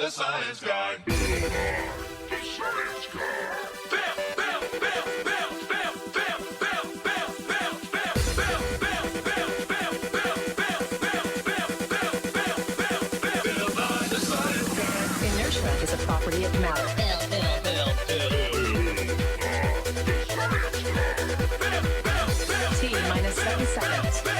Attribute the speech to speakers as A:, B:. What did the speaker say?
A: the science guy.
B: Bill Nye, the science guy.
C: Inertia is a property of matter. T minus 7 seconds.